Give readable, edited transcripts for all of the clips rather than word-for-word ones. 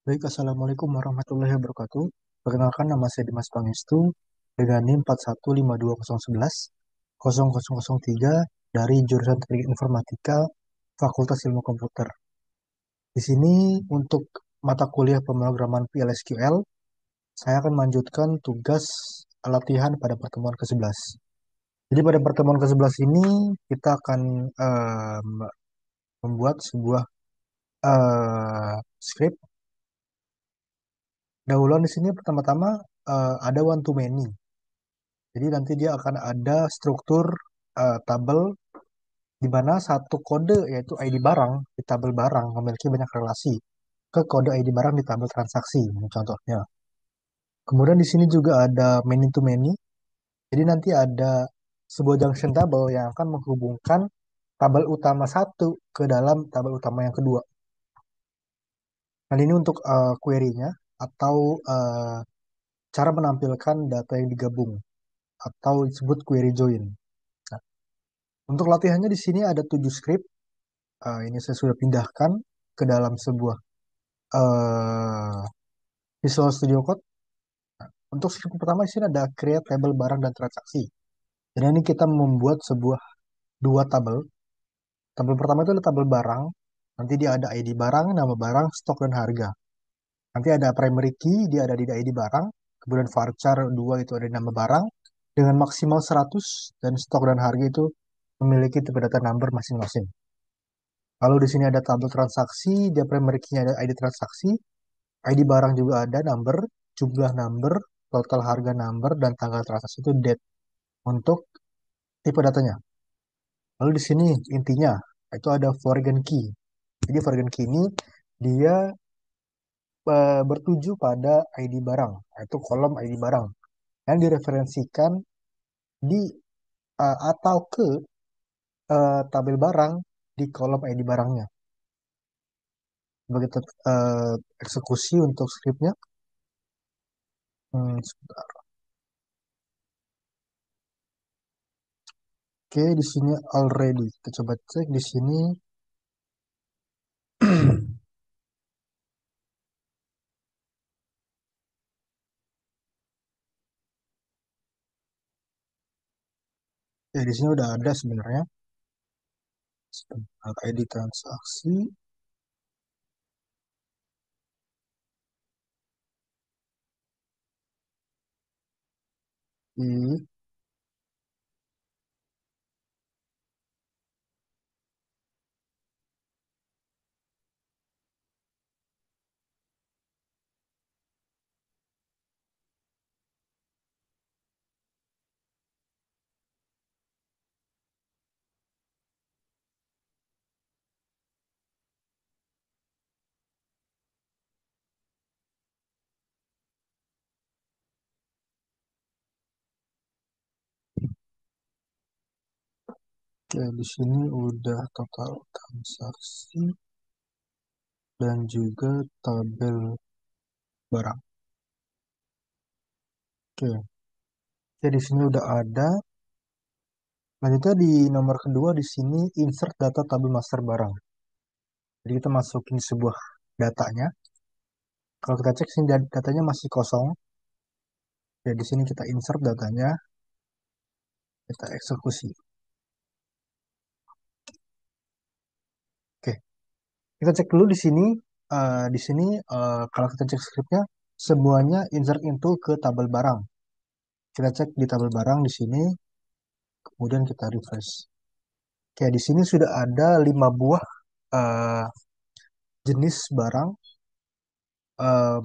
Baik, Assalamualaikum warahmatullahi wabarakatuh. Perkenalkan, nama saya Dimas Pangestu dengan NIM 415201110003 dari jurusan Teknik Informatika Fakultas Ilmu Komputer. Di sini untuk mata kuliah pemrograman PLSQL, saya akan melanjutkan tugas latihan pada pertemuan ke-11. Jadi pada pertemuan ke-11 ini kita akan membuat sebuah script. Dahuluan di sini pertama-tama ada one to many. Jadi nanti dia akan ada struktur tabel di mana satu kode yaitu ID barang di tabel barang memiliki banyak relasi ke kode ID barang di tabel transaksi. Ini contohnya. Kemudian di sini juga ada many to many. Jadi nanti ada sebuah junction table yang akan menghubungkan tabel utama satu ke dalam tabel utama yang kedua. Nah, ini untuk query-nya atau cara menampilkan data yang digabung atau disebut query join. Nah, untuk latihannya di sini ada 7 script. Ini saya sudah pindahkan ke dalam sebuah eh, Visual Studio Code. Untuk script pertama di sini ada create table barang dan transaksi. Jadi ini kita membuat sebuah dua tabel. Tabel pertama itu adalah tabel barang. Nanti dia ada ID barang, nama barang, stok dan harga. Nanti ada primary key, dia ada di ID barang. Kemudian varchar 2 itu ada di nama barang dengan maksimal 100 dan stok dan harga itu memiliki tipe data number masing-masing. Lalu di sini ada tabel transaksi, dia primary key-nya ada ID transaksi, ID barang juga ada number, jumlah number, total harga number, dan tanggal transaksi itu date untuk tipe datanya. Lalu di sini intinya itu ada foreign key. Jadi foreign key ini dia bertuju pada ID barang, yaitu kolom ID barang yang direferensikan di atau ke tabel barang di kolom ID barangnya. Sebagai eksekusi untuk scriptnya. Sebentar. Oke, di sini already. Kita coba cek di sini. Ya, di sini udah ada sebenarnya. Sebentar, ID transaksi. I. Oke, di sini udah total transaksi dan juga tabel barang. Oke, oke di sini udah ada. Lanjutnya di nomor kedua di sini insert data tabel master barang. Jadi kita masukin sebuah datanya. Kalau kita cek sini datanya masih kosong. Ya di sini kita insert datanya, kita eksekusi. Oke, kita cek dulu di sini. Di sini kalau kita cek scriptnya semuanya insert into ke tabel barang. Kita cek di tabel barang di sini, kemudian kita refresh. Oke, di sini sudah ada 5 buah eh, jenis barang.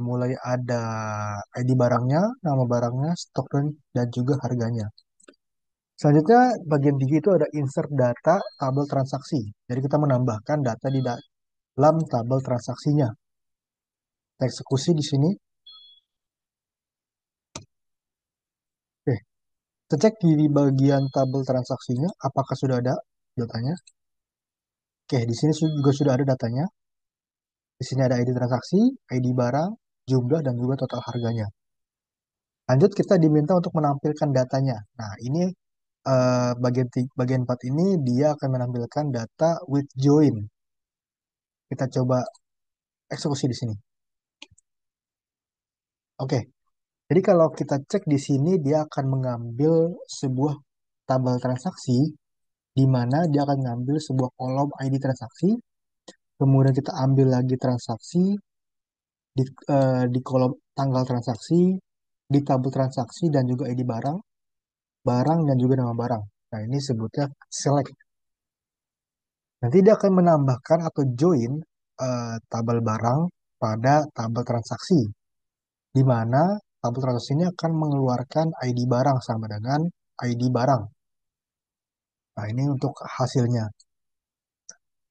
Mulai ada ID barangnya, nama barangnya, stok dan juga harganya. Selanjutnya bagian 3 itu ada insert data tabel transaksi. Jadi kita menambahkan data di dalam tabel transaksinya. Kita eksekusi di sini. Oke, kita cek di bagian tabel transaksinya apakah sudah ada datanya. Oke, di sini juga sudah ada datanya. Di sini ada ID transaksi, ID barang, jumlah dan juga total harganya. Lanjut kita diminta untuk menampilkan datanya. Nah, ini bagian 4 ini dia akan menampilkan data with join. Kita coba eksekusi di sini. Oke, jadi kalau kita cek di sini dia akan mengambil sebuah tabel transaksi di mana dia akan mengambil sebuah kolom ID transaksi, kemudian kita ambil lagi transaksi di kolom tanggal transaksi, di tabel transaksi dan juga ID barang, barang dan juga nama barang. Nah, ini sebutnya select. Nanti dia akan menambahkan atau join tabel barang pada tabel transaksi, di mana tabel transaksi ini akan mengeluarkan ID barang sama dengan ID barang. Nah, ini untuk hasilnya.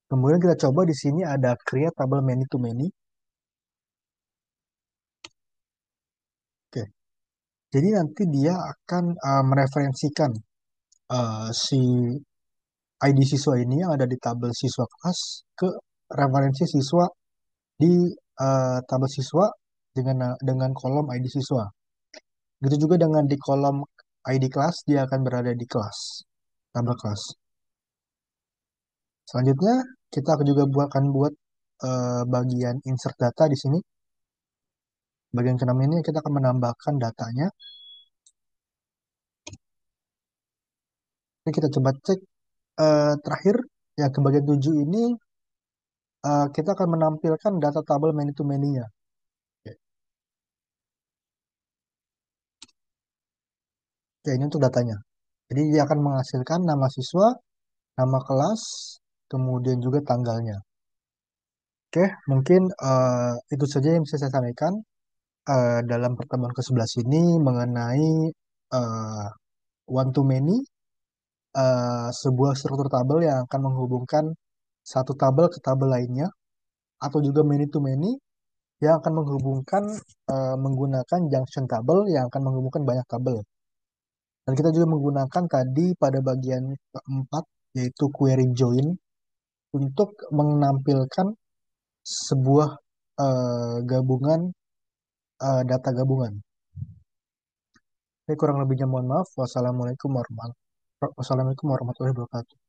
Kemudian kita coba di sini ada create table many to many. Oke, jadi nanti dia akan mereferensikan si ID siswa ini yang ada di tabel siswa kelas ke referensi siswa di tabel siswa dengan kolom ID siswa. Begitu juga dengan di kolom ID kelas, dia akan berada di kelas, tabel kelas. Selanjutnya, kita akan buat bagian insert data di sini. Bagian keenam ini kita akan menambahkan datanya. Ini kita coba cek terakhir, ya ke bagian 7 ini kita akan menampilkan data tabel many to many-nya. Oke. Ya, ini untuk datanya. Jadi dia akan menghasilkan nama siswa, nama kelas, kemudian juga tanggalnya. Oke, mungkin itu saja yang bisa saya sampaikan dalam pertemuan ke-11 ini mengenai eh, one to many, sebuah struktur tabel yang akan menghubungkan satu tabel ke tabel lainnya, atau juga many to many yang akan menghubungkan menggunakan junction tabel yang akan menghubungkan banyak tabel. Dan kita juga menggunakan tadi pada bagian keempat, yaitu query join, untuk menampilkan sebuah gabungan data gabungan. Jadi kurang lebihnya mohon maaf. Wassalamualaikum warahmatullahi wabarakatuh.